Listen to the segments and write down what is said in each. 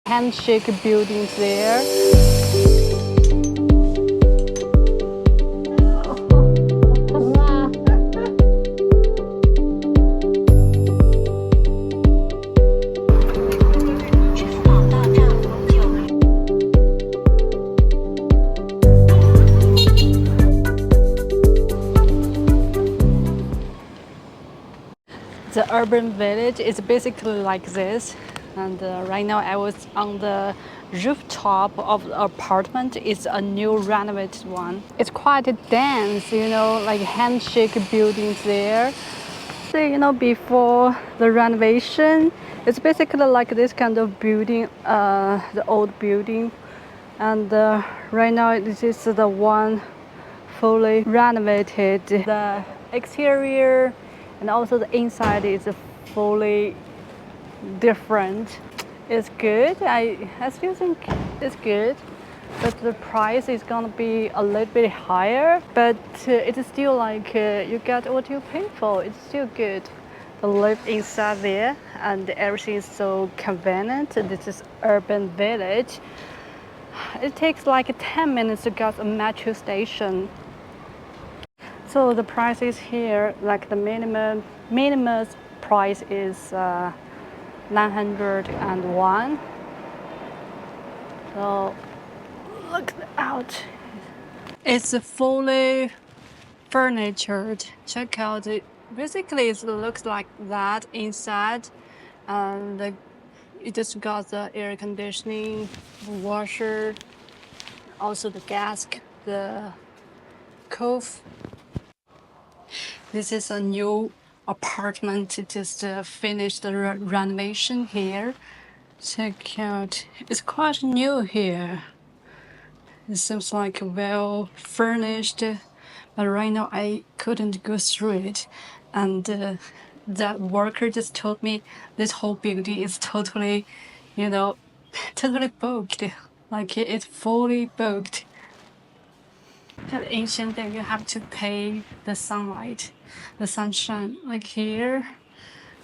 handshake buildings there. The urban village is basically like this, and right now I was on the rooftop of the apartment. It's a new renovated one. It's quite dense, like handshake buildings there. So, before the renovation, it's basically like this kind of building, the old building, and right now this is the one fully renovated. The exterior and also the inside is fully different. It's good. I still think it's good, but the price is gonna be a little bit higher. But it's still like you get what you pay for. It's still good to live inside there, and everything is so convenient. This is urban village. It takes like 10 minutes to get a metro station. So the price is here, like the minimum price is 901. So look out. It's fully furnitured. Check out it. Basically, it looks like that inside, and it just got the air conditioning, the washer, also the gas, the cove. This is a new apartment. It just finished the renovation here. Check out. It's quite new here. It seems like well furnished, but right now I couldn't go through it. And that worker just told me this whole building is totally, totally booked. Like it's fully booked. At ancient day, you have to pay the sunlight, the sunshine. Like here,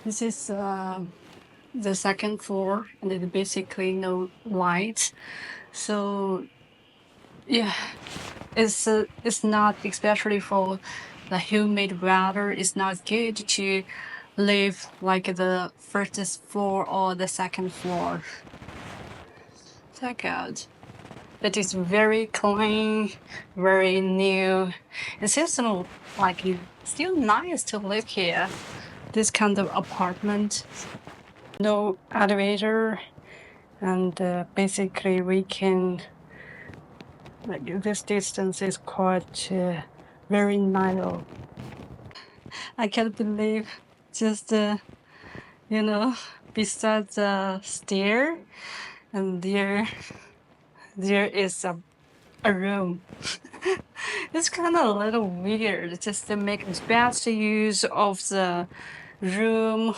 this is the second floor, and there's basically no light. So yeah, it's not, especially for the humid weather. It's not good to live like the first floor or the second floor. Check out. It is very clean, very new. It seems like it's still nice to live here. This kind of apartment, no elevator, and basically we can, like this distance is quite very narrow. I can't believe just beside the stair, and there is a room. It's kind of a little weird just to make the best use of the room.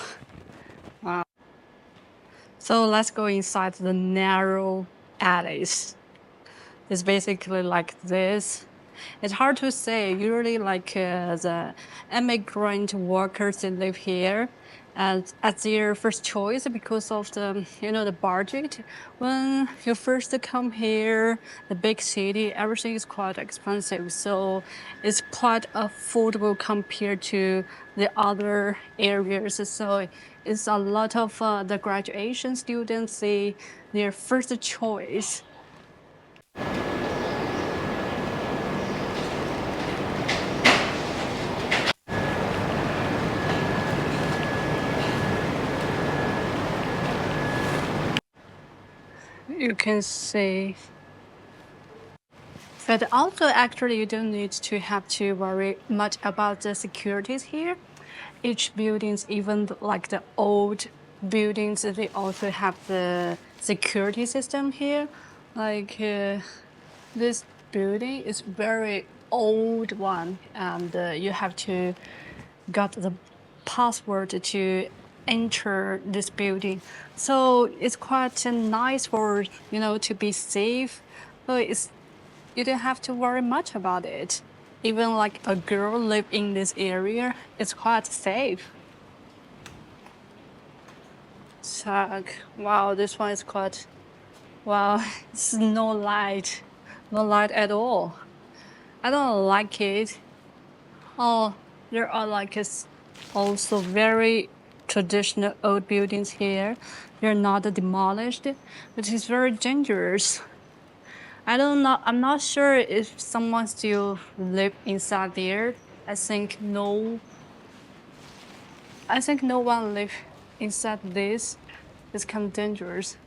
So let's go inside the narrow alleys. It's basically like this. It's hard to say. Usually, like the immigrant workers, they live here as their first choice because of the budget. When you first come here, the big city, everything is quite expensive. So it's quite affordable compared to the other areas. So it's a lot of the graduation students, their first choice. You can see. But also, actually, you don't need to have to worry much about the securities here. Each buildings, even like the old buildings, they also have the security system here. Like this building is very old one, and you have to got the password to enter this building. So it's quite nice for to be safe. But you don't have to worry much about it. Even like a girl live in this area, it's quite safe. So wow, this one is quite Wow, it's no light, no light at all. I don't like it. Oh, there are like also very traditional old buildings here. They're not demolished, but it's very dangerous. I don't know. I'm not sure if someone still live inside there. I think no. I think no one live inside this. It's kind of dangerous.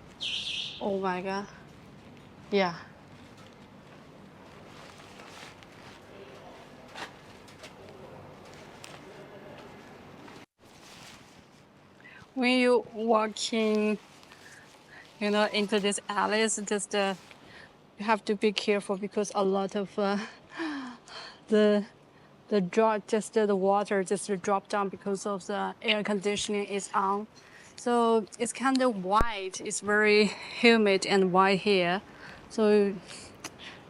Oh my god. Yeah. When you walking, into these alleys, just you have to be careful because a lot of the the water just drop down because of the air conditioning is on. So it's kind of white. It's very humid and white here. So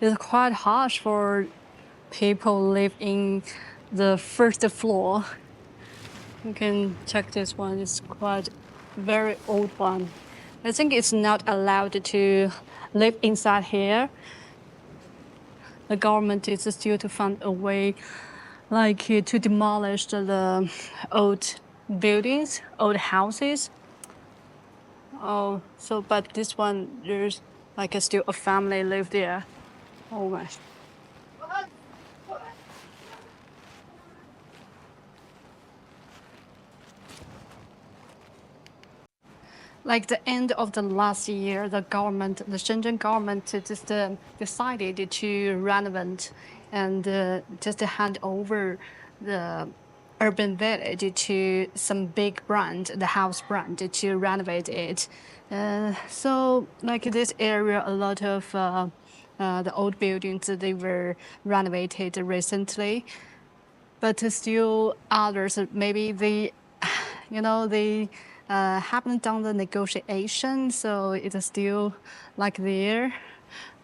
it's quite harsh for people live in the first floor. You can check this one. It's quite very old one. I think it's not allowed to live inside here. The government is still to find a way like to demolish the old buildings, old houses. Oh, so but this one there's like still a family live there. Oh my. Like the end of the last year, the Shenzhen government just decided to renovate and just hand over the urban village to some big brand, the house brand, to renovate it. So like this area, a lot of the old buildings they were renovated recently, but still others maybe they they haven't done the negotiation, so it's still like there.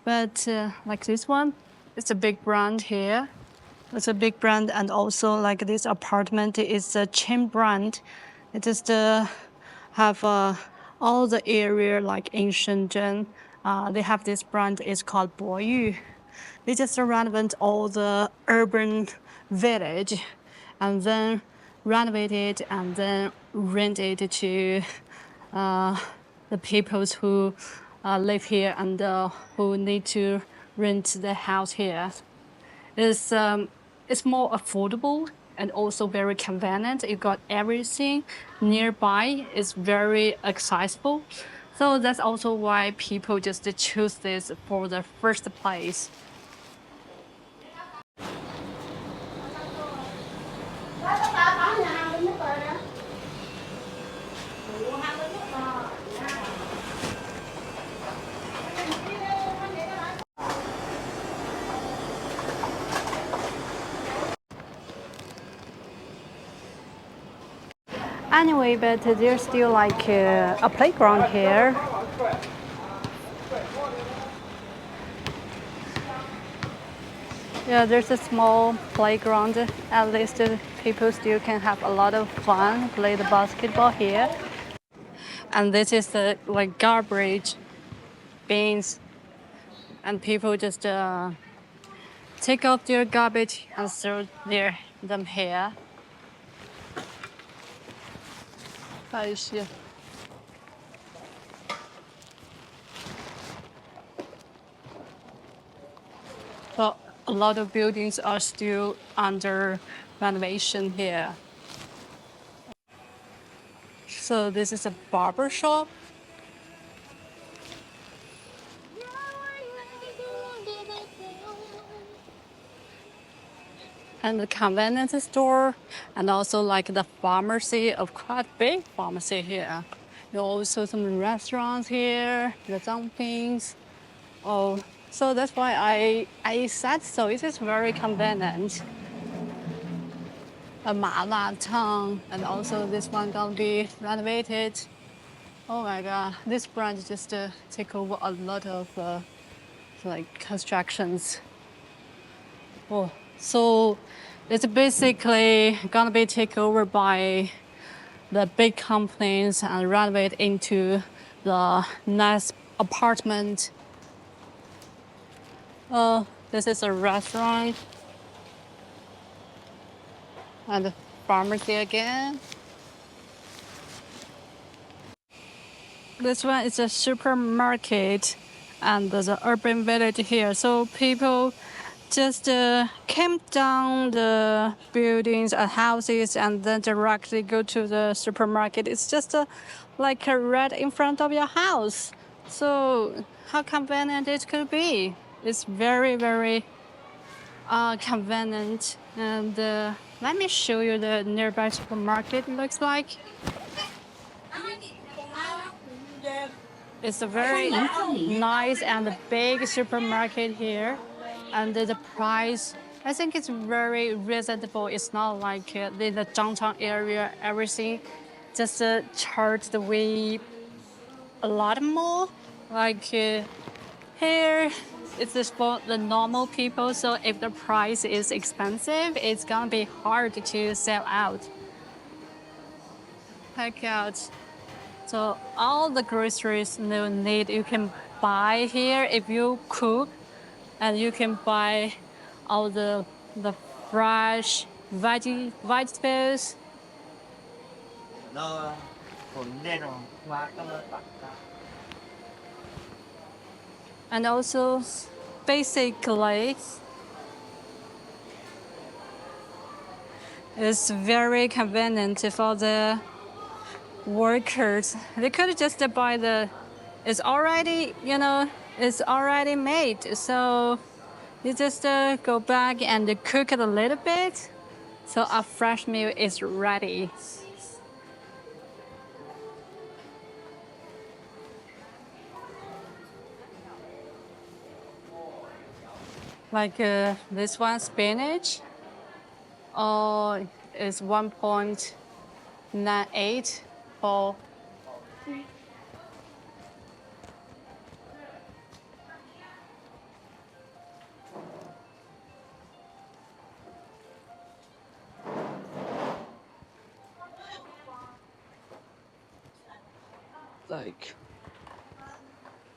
But like this one, it's a big brand here. It's a big brand, and also like this apartment is a chain brand. It just have all the area like in Shenzhen. They have this brand. It's called Boyu. They just renovate all the urban village, and then renovate it and then rent it to the peoples who live here and who need to rent the house here. It's more affordable and also very convenient. You got everything nearby. It's very accessible. So that's also why people just choose this for the first place. Anyway, but there's still like a playground here. Yeah, there's a small playground. At least people still can have a lot of fun, play the basketball here. And this is the like garbage bins, and people just take out their garbage and throw them here. 看一些。But a lot of buildings are still under renovation here. So this is a barber shop. And the convenience store, and also like the pharmacy, of quite big pharmacy here. There are also some restaurants here, the dumplings. Oh, so that's why I said so. It is very convenient. A mala tang, and also this one gonna be renovated. Oh my god, this branch just take over a lot of like constructions. Oh, so it's basically gonna be taken over by the big companies and renovate into the nice apartment. This is a restaurant and a pharmacy again. This one is a supermarket and there's an urban village here. So people just came down the buildings and houses and then directly go to the supermarket. It's just like right in front of your house. So how convenient it could be. It's very, very convenient. And let me show you the nearby supermarket looks like. It's a very nice and big supermarket here, and the price, I think it's very reasonable. It's not like in the downtown area, everything just charged way a lot more. Like here, it's just for the normal people. So if the price is expensive, it's gonna be hard to sell out. Check out. So all the groceries you need, you can buy here if you cook, and you can buy all the fresh vegetables. And also, basically, it's very convenient for the workers. They could just buy it's already, it's already made. So you just go back and cook it a little bit. So a fresh meal is ready. Like this one, spinach, is 1.98 for. Like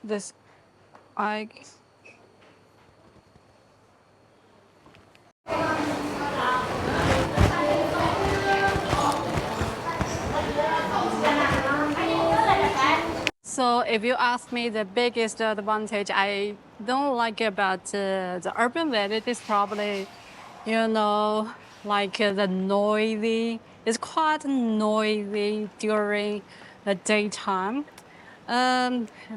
this, I. So if you ask me, the biggest advantage I don't like about the urban village is probably, like the noisy. It's quite noisy during the daytime,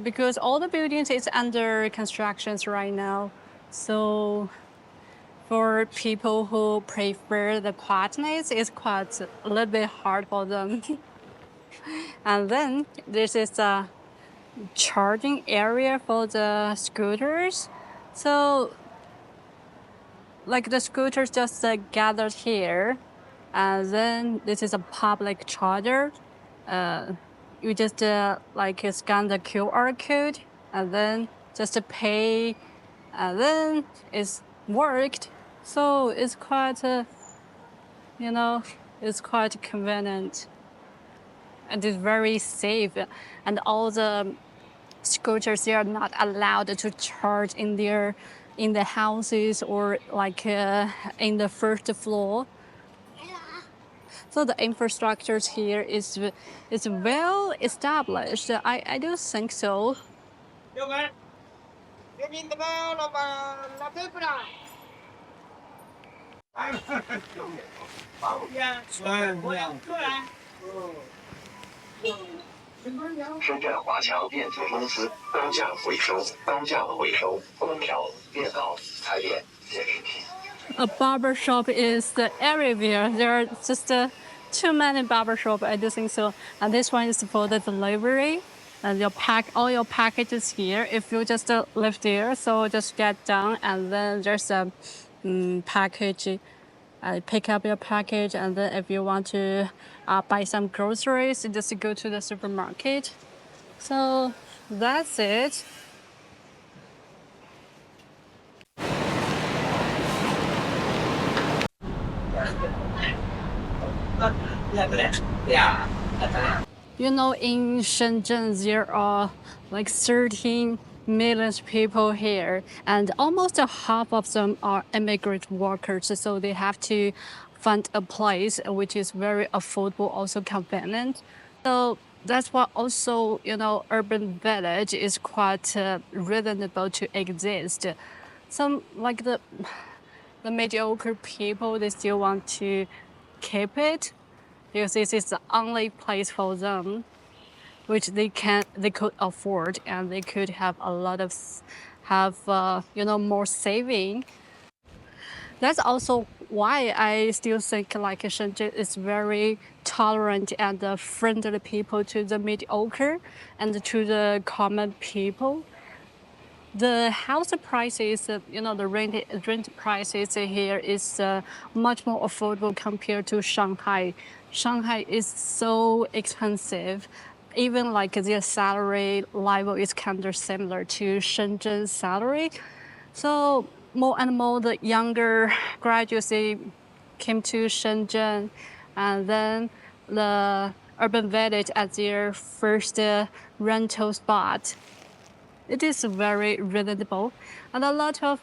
because all the buildings is under constructions right now. So for people who prefer the quietness, it's quite a little bit hard for them. And then this is a charging area for the scooters. So like the scooters just gathered here, and then this is a public charger. You just like scan the QR code and then just pay, and then it's worked. So it's quite it's quite convenient and it's very safe. And all the scooters, they are not allowed to charge in the houses or like in the first floor. So the infrastructures here is well established. I do think so. A barber shop is everywhere. There are just too many barber shops. I do think so. And this one is for the delivery. And you'll pack all your packages here. If you just live there, so just get down and then there's a package. Pick up your package, and then if you want to buy some groceries, you just go to the supermarket. So that's it. You know, in Shenzhen, there are like 13 million people here, and almost a half of them are immigrant workers. So they have to find a place which is very affordable, also convenient. So that's why also, you know, urban village is quite reasonable to exist. Some like the mediocre people, they still want to keep it because this is the only place for them which they could afford, and they could have a lot of you know, more saving. That's also why I still think like Shenzhen is very tolerant and friendly people to the mediocre and to the common people. The house prices, you know, the rent prices here is much more affordable compared to Shanghai. Shanghai is so expensive. Even like their salary level is kind of similar to Shenzhen's salary. So more and more the younger graduates they came to Shenzhen, and then the urban village as their first rental spot. It is very relatable, and a lot of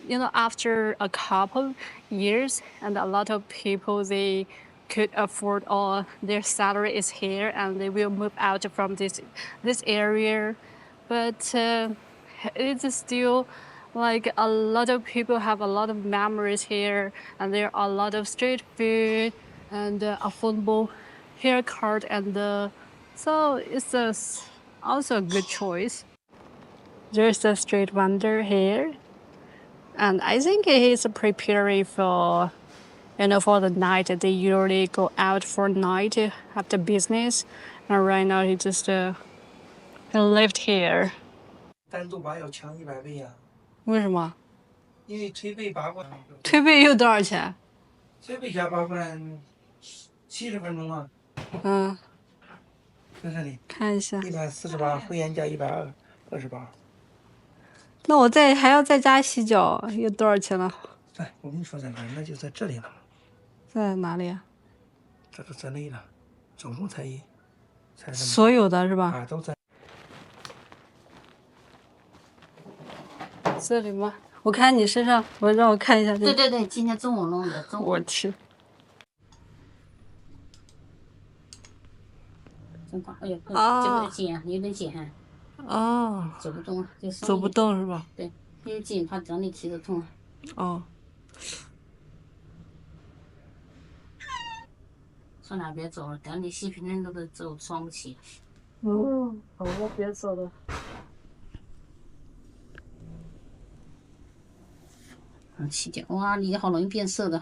you know, after a couple years, and a lot of people they could afford, or their salary is here, and they will move out from this area. But it is still like a lot of people have a lot of memories here, and there are a lot of street food and affordable haircut, and so it's also a good choice. There's a street vendor here, and I think he's preparing for, you know, for the night. They usually go out for night after business, and right now he lived here. 为什么？推背又多少钱？嗯，看一下。148，会员价128。那我还要再加洗脚，又多少钱了？哎，我跟你说在哪儿？那就在这里了。在哪里啊？这都在内了，总共才所有的是吧？啊，都在。这里吗？我看你身上，让我看一下这个。对，今天中午弄的。我去。真大，哎呦，这个紧，有点紧哈。哦。走不动了，就走不动是吧？对，有点紧，怕整理提着痛。哦。算了，别走了，等你细皮嫩肉的走，伤不起。好了，别走了。起脚，哇，你好容易变色的。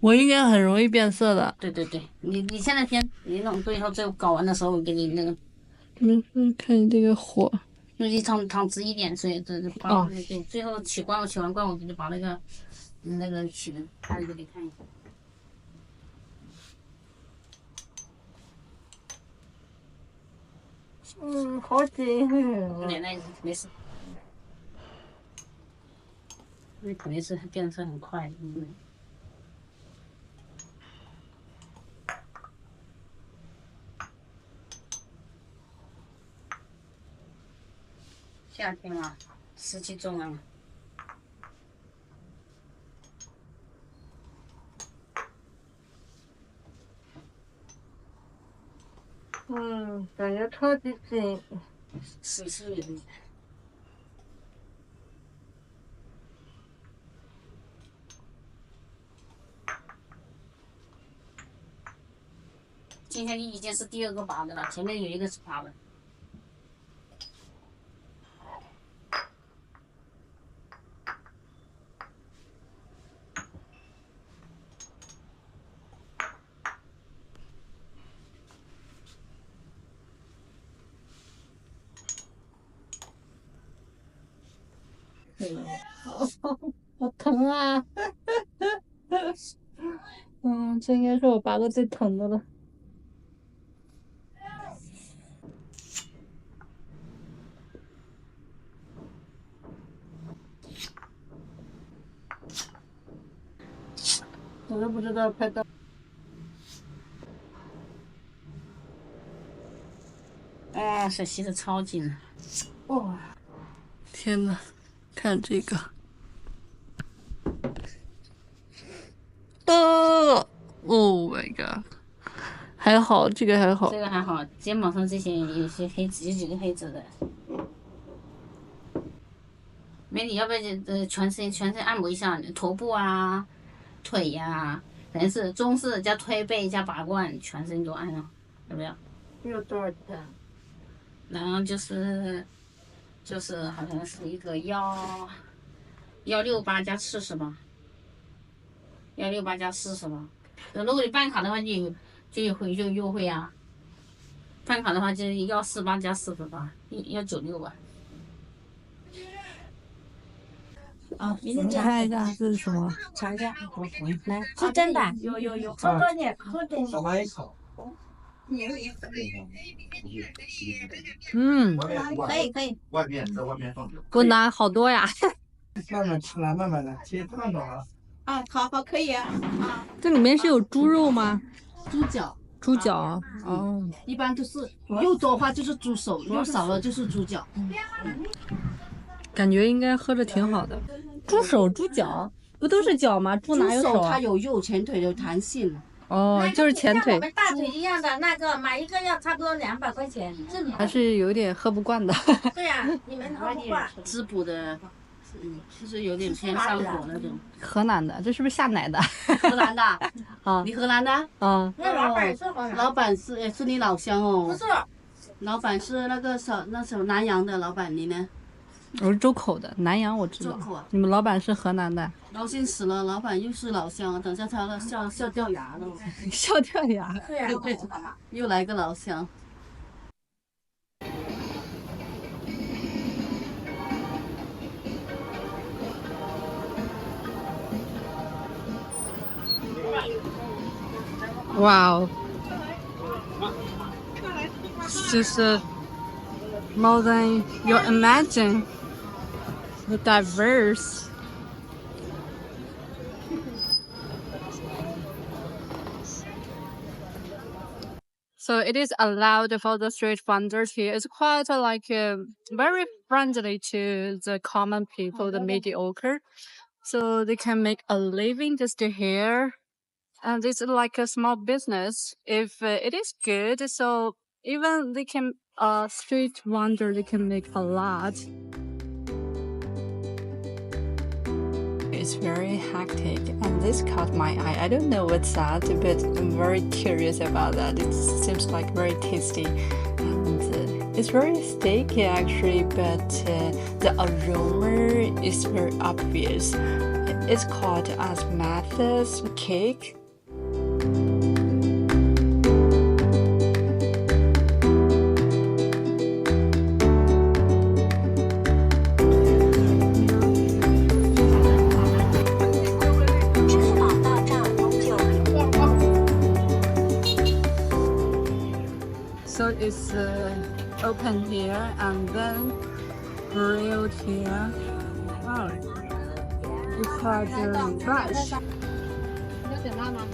我应该很容易变色的。对，你现在先你弄对以后，最后搞完的时候我给你那个。看你这个火。你烫直一点，所以这把对，最后起完罐，我给你把那个起的开给你看一下。好紧。奶奶没事。那肯定是变色很快。夏天嘛，湿气重啊。感觉超级紧。是。今天你已经是第2个拔的了，前面有一个是拔的。好疼啊！这应该是我拔过最疼的了。我都不知道拍到。水洗的超紧。哇！天呐，看这个。Oh my god！ 还好，这个还好。这个还好，肩膀上这些有些黑痣，有几个黑痣的。美女，要不要全身按摩一下？头部啊，腿呀、反正是中式加推背加拔罐，全身都按了，要不要？有多少钱？然后就是好像是一个168加40吧，168加40吧。如果你办卡的话就有优惠啊。办卡的话就148加48，196吧。啊，看一下这是什么？尝一下，来，是真的，有，喝多点，喝点。嗯，可以。外面在外面放着。我拿好多呀。慢慢吃来，慢慢来，先烫着啊。啊，好，可以啊。这里面是有猪肉吗？猪脚，猪脚哦。一般都是肉多的话就是猪手，肉少了就是猪脚。感觉应该喝着挺好的。猪手、猪脚不都是脚吗？猪哪有手啊？它有肉，前腿有弹性。哦，就是前腿。我们大腿一样的那个，买一个要差不多200块钱。还是有点喝不惯的。对呀，你们喝不惯。滋补的，就是有点偏上火那种。河南的，这是不是下奶的？荷兰的。啊，你荷兰的？啊。那老板是你老乡哦。不是。老板是那个南阳的老板，你呢？我是周口的，南阳我知道。周口啊。你们老板是河南的？高兴死了，老板又是老乡，等下他笑掉牙了。笑掉牙。对呀，又来个老乡。Wow. It's just more than you imagine. The diverse. So it is allowed for the street vendors here. It's quite very friendly to the common people, the mediocre. So they can make a living just here. And it's like a small business. If it is good, so even they can street vendor, they can make a lot. It's very hectic, and this caught my eye. I don't know what's that, but I'm very curious about that. It seems like very tasty, and it's very sticky actually, but the aroma is very obvious. It's called as Mathis cake. So it's open here and then grilled here. Oh, it's called fresh. 有点辣吗？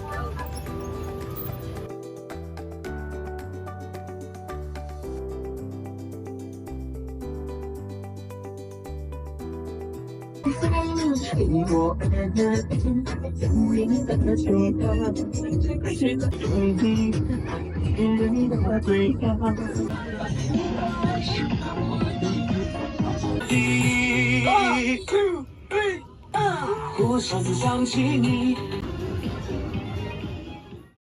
我上次想起你。